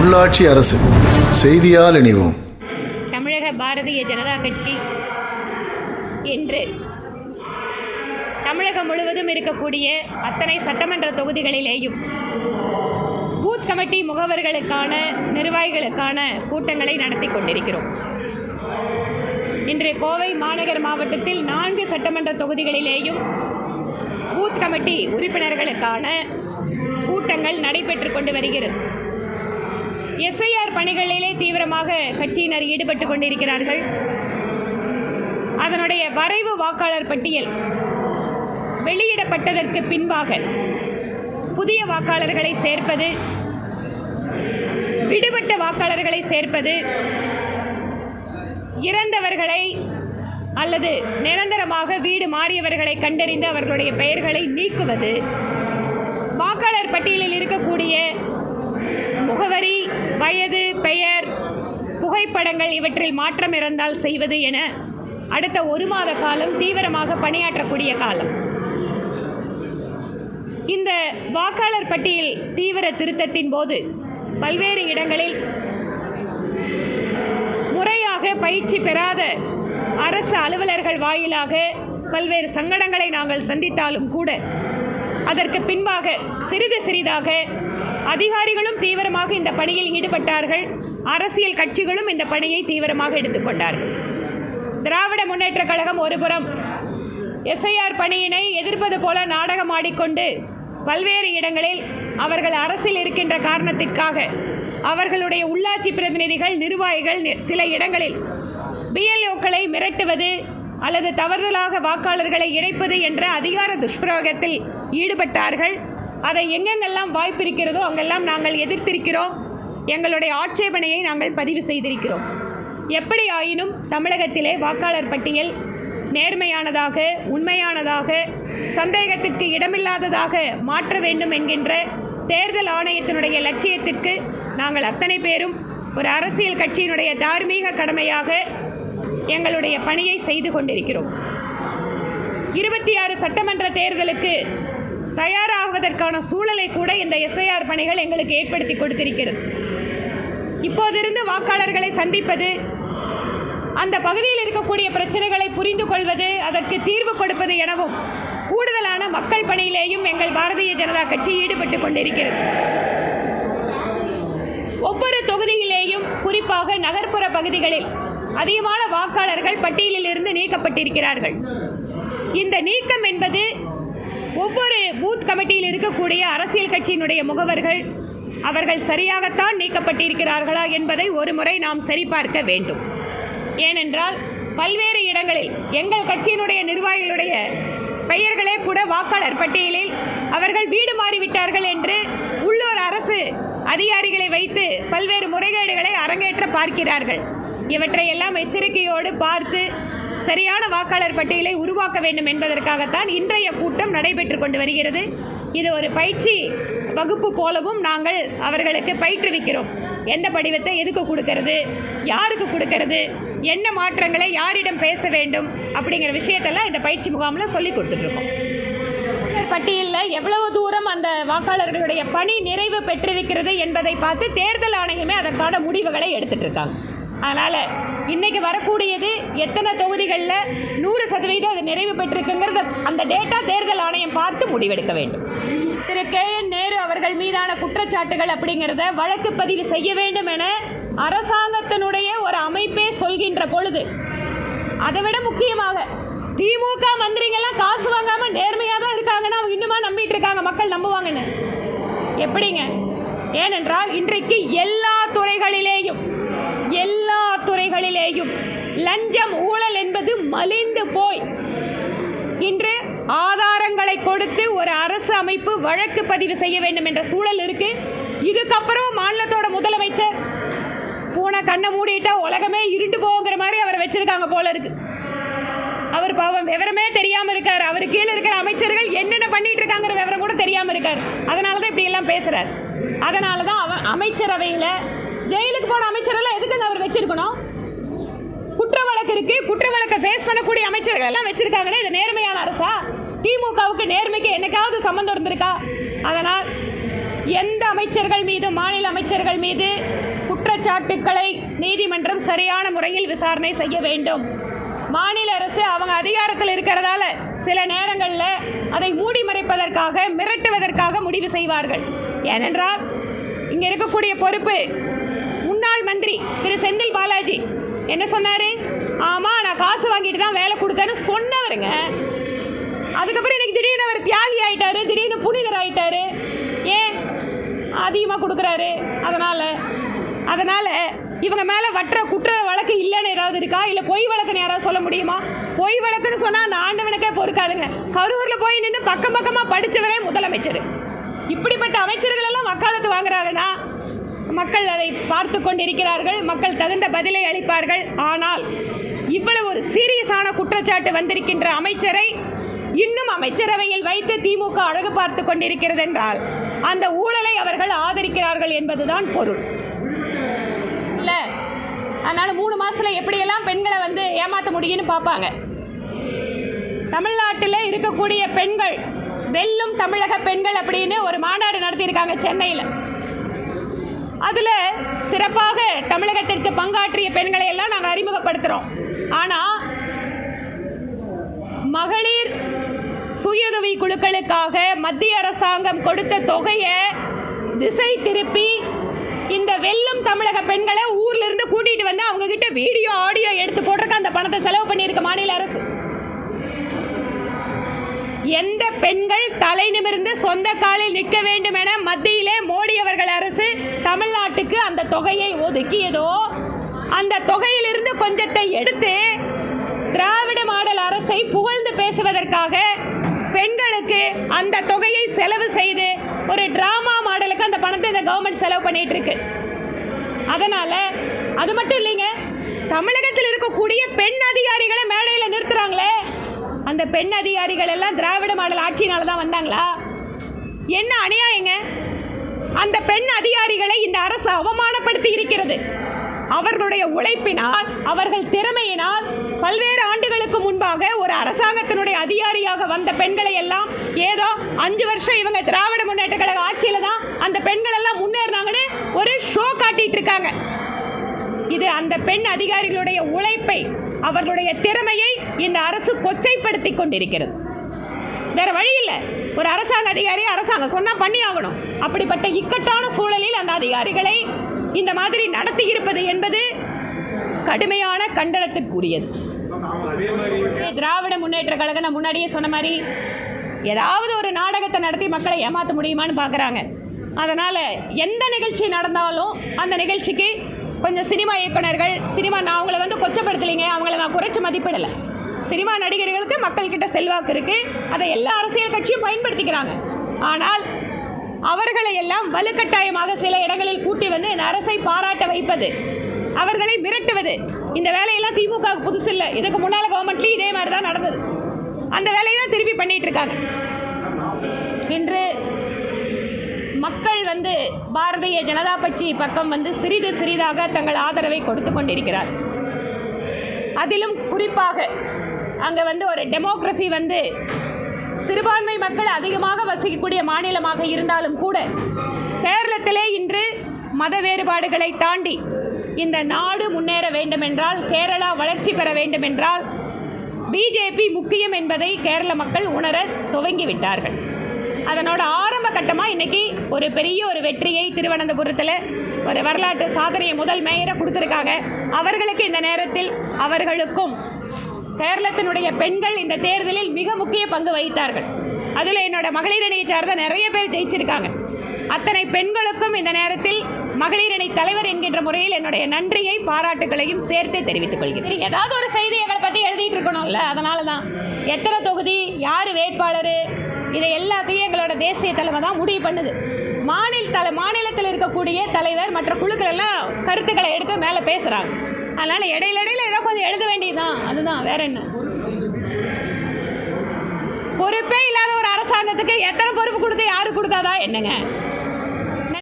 உள்ளாட்சி அரசு செய்தியால் இணைவோம். தமிழக பாரதிய ஜனதா கட்சி இன்று தமிழகம் முழுவதும் இருக்கக்கூடிய அத்தனை சட்டமன்ற தொகுதிகளிலேயும் பூத் கமிட்டி முகவர்களுக்கான நிர்வாகிகளுக்கான கூட்டங்களை நடத்தி கொண்டிருக்கிறோம். இன்று கோவை மாநகர் மாவட்டத்தில் 4 சட்டமன்ற தொகுதிகளிலேயும் பூத் கமிட்டி உறுப்பினர்களுக்கான கூட்டங்கள் நடைபெற்று கொண்டு வருகிறது. எஸ்ஐஆர் பணிகளிலே தீவிரமாக கட்சியினர் ஈடுபட்டு கொண்டிருக்கிறார்கள். அதனுடைய வரைவு வாக்காளர் பட்டியல் வெளியிடப்பட்டதற்கு பின்பாக புதிய வாக்காளர்களை சேர்ப்பது, விடுபட்ட வாக்காளர்களை சேர்ப்பது, இறந்தவர்களை அல்லது நிரந்தரமாக வீடு மாறியவர்களை கண்டறிந்து அவர்களுடைய பெயர்களை நீக்குவது, வாக்காளர் பட்டியலில் இருக்கக்கூடிய முகவரி, வயது, பெயர், புகைப்படங்கள் இவற்றில் மாற்றம் இருந்தால் செய்வது என அடுத்த 1 மாத காலம் தீவிரமாக பணியாற்றக்கூடிய காலம். இந்த வாக்காளர் பட்டியல் தீவிர திருத்தத்தின் போது பல்வேறு இடங்களில் முறையாக பயிற்சி பெறாத அரசு அலுவலர்கள் வாயிலாக பல்வேறு சங்கடங்களை நாங்கள் சந்தித்தாலும் கூட அதற்கு பின்பாக சிறிது சிறிதாக அதிகாரிகளும் தீவிரமாக இந்த பணியில் ஈடுபட்டார்கள். அரசியல் கட்சிகளும் இந்த பணியை தீவிரமாக எடுத்துக்கொண்டார்கள். திராவிட முன்னேற்ற கழகம் ஒருபுறம் எஸ்ஐஆர் பணியினை எதிர்ப்பது போல நாடகம் ஆடிக்கொண்டு பல்வேறு இடங்களில் அவர்கள் அரசில் இருக்கின்ற காரணத்திற்காக அவர்களுடைய உள்ளாட்சி பிரதிநிதிகள், நிர்வாகிகள் சில இடங்களில் பிஎல்ஓக்களை மிரட்டுவது அல்லது தவறுதலாக வாக்காளர்களை இணைப்பது என்ற அதிகார துஷ்பிரயோகத்தில் ஈடுபட்டார்கள். அதை எங்கெங்கெல்லாம் வாய்ப்பிருக்கிறதோ அங்கெல்லாம் நாங்கள் எதிர்த்திருக்கிறோம். எங்களுடைய ஆட்சேபனையை நாங்கள் பதிவு செய்திருக்கிறோம். எப்படி ஆயினும் தமிழகத்திலே வாக்காளர் பட்டியல் நேர்மையானதாக, உண்மையானதாக, சந்தேகத்திற்கு இடமில்லாததாக மாற்ற வேண்டும் என்கின்ற தேர்தல் ஆணையத்தினுடைய லட்சியத்திற்கு நாங்கள் அத்தனை பேரும் ஒரு அரசியல் கட்சியினுடைய தார்மீக கடமையாக எங்களுடைய பணியை செய்து கொண்டிருக்கிறோம். 26 சட்டமன்ற தேர்தலுக்கு தயாராகுவதற்கான சூழலை கூட இந்த எஸ்ஐஆர் பணிகள் எங்களுக்கு ஏற்படுத்தி கொடுத்திருக்கிறது. இப்போதிருந்து வாக்காளர்களை சந்திப்பது, அந்த பகுதியில் இருக்கக்கூடிய பிரச்சனைகளை புரிந்து கொள்வது, அதற்கு தீர்வு கொடுப்பது எனவும் கூடுதலான மக்கள் பணியிலேயும் எங்கள் பாரதிய ஜனதா கட்சி ஈடுபட்டு கொண்டிருக்கிறது. ஒவ்வொரு தொகுதியிலேயும் குறிப்பாக நகர்ப்புற பகுதிகளில் அதிகமான வாக்காளர்கள் பட்டியலில் இருந்து நீக்கப்பட்டிருக்கிறார்கள். இந்த நீக்கம் என்பது ஒவ்வொரு பூத் கமிட்டியில் இருக்கக்கூடிய அரசியல் கட்சியினுடைய முகவர்கள் அவர்கள் சரியாகத்தான் நீக்கப்பட்டிருக்கிறார்களா என்பதை ஒரு முறை நாம் சரிபார்க்க வேண்டும். ஏனென்றால் பல்வேறு இடங்களில் எங்கள் கட்சியினுடைய நிர்வாகிகளுடைய பெயர்களே கூட வாக்காளர் பட்டியலில் அவர்கள் வீடு மாறிவிட்டார்கள் என்று உள்ளூர் அரசு அதிகாரிகளை வைத்து பல்வேறு முறைகேடுகளை அரங்கேற்ற பார்க்கிறார்கள். இவற்றை எல்லாம் எச்சரிக்கையோடு பார்த்து சரியான வாக்காளர் பட்டியலை உருவாக்க வேண்டும் என்பதற்காகத்தான் இன்றைய கூட்டம் நடைபெற்று கொண்டு வருகிறது. இது ஒரு பயிற்சி வகுப்பு போலவும் நாங்கள் அவர்களுக்கு பயிற்றுவிக்கிறோம். எந்த படிவத்தை எதுக்கு கொடுக்கறது, யாருக்கு கொடுக்கறது, என்ன மாற்றங்களை யாரிடம் பேச வேண்டும் அப்படிங்கிற விஷயத்தெல்லாம் இந்த பயிற்சி முகாமில் சொல்லி கொடுத்துட்ருக்கோம். பட்டியலில் எவ்வளவு தூரம் அந்த வாக்காளர்களுடைய பணி நிறைவு பெற்றிருக்கிறது என்பதை பார்த்து தேர்தல் ஆணையமே அதற்கான முடிவுகளை எடுத்துகிட்டு இருக்காங்க. அதனால் இன்றைக்கி வரக்கூடியது எத்தனை தொகுதிகளில் 100% அது நிறைவு பெற்றிருக்குங்கிறத அந்த டேட்டா தேர்தல் ஆணையம் பார்த்து முடிவெடுக்க வேண்டும். திரு KN நேரு அவர்கள் மீதான குற்றச்சாட்டுகள் அப்படிங்கிறத வழக்கு பதிவு செய்ய வேண்டும் என அரசாங்கத்தினுடைய ஒரு அமைப்பே சொல்கின்ற பொழுது, அதை விட முக்கியமாக திமுக மந்திரிங்கெல்லாம் காசு வாங்காமல் நேர்மையாக தான் இருக்காங்கன்னா அவங்க இன்னுமா நம்பிட்டு இருக்காங்க மக்கள் நம்புவாங்கன்னு? எப்படிங்க? ஏனென்றால் இன்றைக்கு எல்லா துறைகளிலேயும் லஞ்சம், ஊழல் என்பது மலிந்து போய் இன்று ஆதாரங்களை கொடுத்து ஒரு அரசு அமைப்பு வழக்கு பதிவு செய்ய வேண்டும் என்ற சூழல் இருக்கு. இதுக்கப்புறம் மாநிலத்தோட முதலமைச்சர் போன கண்ணை மூடிட்டா உலகமே இருண்டு போகிற மாதிரி அவரை வச்சிருக்காங்க போல இருக்கு. அவர் பாவம் விவரமே தெரியாமல் இருக்கார். அவர் கீழே இருக்கிற அமைச்சர்கள் என்னென்ன பண்ணிட்டு இருக்காங்கிற விவரம் கூட தெரியாமல் இருக்கார். அதனால தான் இப்படி எல்லாம் பேசுறார். அதனால தான் அமைச்சரவையில் ஜெயிலுக்கு போன அமைச்சரெல்லாம் எதுக்குங்க அவர் வச்சிருக்கணும்? குற்ற வழக்கு இருக்கு, குற்ற வழக்கை ஃபேஸ் பண்ணக்கூடிய அமைச்சர்கள் எல்லாம் வச்சிருக்காங்கன்னா இது நேர்மையான அரசா? திமுகவுக்கு நேர்மைக்கு என்னைக்காவது சம்பந்தம் இருந்திருக்கா? அதனால் எந்த அமைச்சர்கள் மீது, மாநில அமைச்சர்கள் மீது குற்றச்சாட்டுக்களை நீதிமன்றம் சரியான முறையில் விசாரணை செய்ய வேண்டும். மாநில அரசு அவங்க அதிகாரத்தில் இருக்கிறதால சில நேரங்களில் அதை மூடி மறைப்பதற்காக, மிரட்டுவதற்காக முடிவு செய்வார்கள். ஏனென்றால் இங்கே இருக்கக்கூடிய பொறுப்பு முன்னாள் மந்திரி திரு செந்தில் பாலாஜி என்ன சொன்னார்? ஆமாம், நான் காசு வாங்கிட்டு தான் வேலை கொடுத்தேன்னு சொன்னவருங்க. அதுக்கப்புறம் இன்னைக்கு திடீர்னு அவர் தியாகி ஆகிட்டாரு, திடீர்னு புனிதர் ஆகிட்டாரு. ஏன்? அதிகமாக கொடுக்குறாரு. அதனால் இவங்க மேலே குற்ற வழக்கு இல்லைன்னு ஏதாவது இருக்கா? இல்லை பொய் வழக்குன்னு யாராவது சொல்ல முடியுமா? பொய் வழக்குன்னு சொன்னால் அந்த ஆண்டவனுக்கே பொறுக்காதுங்க. கரூரில் போய் நின்று பக்கம் பக்கமாக படித்தவரே முதலமைச்சர். இப்படிப்பட்ட அமைச்சர்கள் எல்லாம் வக்காலத்து வாங்குறாங்கன்னா மக்கள் அதை பார்த்து கொண்டிருக்கிறார்கள். மக்கள் தகுந்த பதிலை அளிப்பார்கள். ஆனால் இவ்வளவு ஒரு சீரியஸான குற்றச்சாட்டு வந்திருக்கின்ற அமைச்சரை இன்னும் அமைச்சரவையில் வைத்து திமுக அழகு பார்த்து கொண்டிருக்கிறது என்றால் அந்த ஊழலை அவர்கள் ஆதரிக்கிறார்கள் என்பதுதான் பொருள். இல்லை, அதனால் 3 மாதத்தில் எப்படியெல்லாம் பெண்களை ஏமாற்ற முடியும்னு பார்ப்பாங்க. தமிழ்நாட்டில் இருக்கக்கூடிய பெண்கள், வெல்லும் தமிழக பெண்கள் அப்படின்னு ஒரு மாநாடு நடத்தியிருக்காங்க சென்னையில். அதில் சிறப்பாக தமிழகத்திற்கு பங்காற்றிய பெண்களை எல்லாம் நாங்கள் அறிமுகப்படுத்துகிறோம். ஆனால் மகளிர் சுயஉதவி குழுக்களுக்காக மத்திய அரசாங்கம் கொடுத்த தொகையை திசை திருப்பி இந்த வெல்லும் தமிழக பெண்களை ஊர்ல இருந்து கூட்டிட்டு வந்து அவங்க கிட்ட வீடியோ, ஆடியோ எடுத்து போடுறதுக்கு அந்த பணத்தை செலவு பண்ணியிருக்க மாநில அரசு. எந்த பெண்கள் தலை நிமிர்ந்து சொந்த காலில் நிற்க வேண்டும் என மத்தியிலே மோடி அவர்கள் அரசு தமிழ்நாட்டுக்கு அந்த தொகையை ஒதுக்கியதோ அந்த தொகையிலிருந்து கொஞ்சத்தை எடுத்து திராவிட மாடல் அரசை புகழ்ந்து பேசுவதற்காக பெண்களுக்கு அந்த தொகையை செலவு செய்து ஒரு டிராமா மாடலுக்கு அந்த பணத்தை இந்த கவர்மெண்ட் செலவு பண்ணிட்டு இருக்கு. அதனால அது மட்டும் இல்லைங்க, தமிழகத்தில் இருக்கக்கூடிய பெண் அதிகாரிகளை மேடையில் நிறுத்துறாங்களே, அந்த பெண் அதிகாரிகள் எல்லாம் திராவிட மாடல் ஆட்சியினால தான் வந்தாங்களா? என்ன அநியாயங்க! அந்த பெண் அதிகாரிகளை இந்த அரசு அவமானப்படுத்தி இருக்கிறது. அவர்களுடைய உழைப்பினால், அவர்கள் திறமையினால் பல்வேறு ஆண்டுகளுக்கு முன்பாக ஒரு அரசாங்கத்தினுடைய அதிகாரியாக வந்த பெண்களை எல்லாம் ஏதோ 5 வருஷம் இவங்க திராவிட முன்னேற்ற கழக ஆட்சியில தான் அந்த பெண்கள் எல்லாம் முன்னேறினாங்கன்னு ஒரு ஷோ காட்டிட்டு இருக்காங்க. இது அந்த பெண் அதிகாரிகளுடைய உழைப்பை, அவர்களுடைய திறமையை இந்த அரசு கொச்சைப்படுத்தி கொண்டிருக்கிறது. வேற வழி இல்லை. ஒரு அரசாங்க அதிகாரி அரசாங்கம் சொன்னா பண்ணி ஆகணும். அப்படிப்பட்ட இக்கட்டான சூழலில் அந்த அதிகாரிகளை இந்த மாதிரி நடத்தி இருப்பது என்பது கடுமையான கண்டனத்திற்குரியது. திராவிட முன்னேற்ற கழகம் நான் முன்னாடியே சொன்ன மாதிரி ஏதாவது ஒரு நாடகத்தை நடத்தி மக்களை ஏமாற்ற முடியுமான்னு பார்க்குறாங்க. அதனால் எந்த நிகழ்ச்சி நடந்தாலும் அந்த நிகழ்ச்சிக்கு கொஞ்சம் சினிமா இயக்குனர்கள், நான் அவங்கள கொச்சப்படுத்தலைங்க, அவங்கள நான் குறைச்சி மதிப்பிடலை. சினிமா நடிகர்களுக்கு மக்கள்கிட்ட செல்வாக்கு இருக்குது, அதை எல்லா அரசியல் கட்சியும் பயன்படுத்திக்கிறாங்க. ஆனால் அவர்களை எல்லாம் வலுக்கட்டாயமாக சில இடங்களில் கூட்டி வந்து இந்த அரசை பாராட்ட வைப்பது, அவர்களை மிரட்டுவது, இந்த வேலையெல்லாம் திமுக புதுசு இல்லை. இதுக்கு முன்னால் கவர்மெண்ட்லேயும் இதே மாதிரி தான் நடந்தது. அந்த வேலையை தான் திருப்பி பண்ணிட்டு இருக்காங்க. இன்று மக்கள் பாரதிய ஜனதா கட்சி பக்கம் சிறிது சிறிதாக தங்கள் ஆதரவை கொடுத்து கொண்டிருக்கிறார். அதிலும் குறிப்பாக அங்கே ஒரு டெமோக்ரஸி சிறுபான்மை மக்கள் அதிகமாக வசிக்கக்கூடிய மாநிலமாக இருந்தாலும் கூட கேரளத்திலே இன்று மத வேறுபாடுகளை தாண்டி இந்த நாடு முன்னேற வேண்டுமென்றால், கேரளா வளர்ச்சி பெற வேண்டுமென்றால் பிஜேபி முக்கியம் என்பதை கேரள மக்கள் உணர துவங்கிவிட்டார்கள். அதனோட ஆரம்ப கட்டமாக இன்றைக்கி ஒரு பெரிய ஒரு வெற்றியை திருவனந்தபுரத்தில் ஒரு வரலாற்று சாதனையை முதல் மேயரை கொடுத்துருக்காங்க. அவர்களுக்கு இந்த நேரத்தில் அவர்களுக்கும் கேரளத்தினுடைய பெண்கள் இந்த தேர்தலில் மிக முக்கிய பங்கு வகித்தார்கள். அதில் என்னோட மகளிர் அணியை சார்ந்த நிறைய பேர் ஜெயிச்சிருக்காங்க. அத்தனை பெண்களுக்கும் இந்த நேரத்தில் மகளிர் அணி தலைவர் என்கின்ற முறையில் என்னுடைய நன்றியை, பாராட்டுகளையும் சேர்த்து தெரிவித்துக் கொள்கிறேன். ஏதாவது ஒரு செய்தி எங்களை பற்றி எழுதிட்டு இருக்கணும்ல, அதனால தான் எத்தனை தொகுதி, யார் வேட்பாளர், இதை எல்லாத்தையும் எங்களோட தேசிய தலைமை தான் முடிவு பண்ணுது. மாநிலத்தில் இருக்கக்கூடிய தலைவர் மற்ற குழுக்கள் எல்லாம் கருத்துக்களை எடுத்து மேலே பேசுகிறாங்க. அதனால் இடையில ஏதோ கொஞ்சம் எழுத வேண்டியதுதான், அதுதான், வேற என்ன. பொறுப்பே இல்லாத ஒரு அரசாங்கத்துக்கு எத்தனை பொறுப்பு கொடுத்து யாரு கொடுத்தாதான் என்னங்க?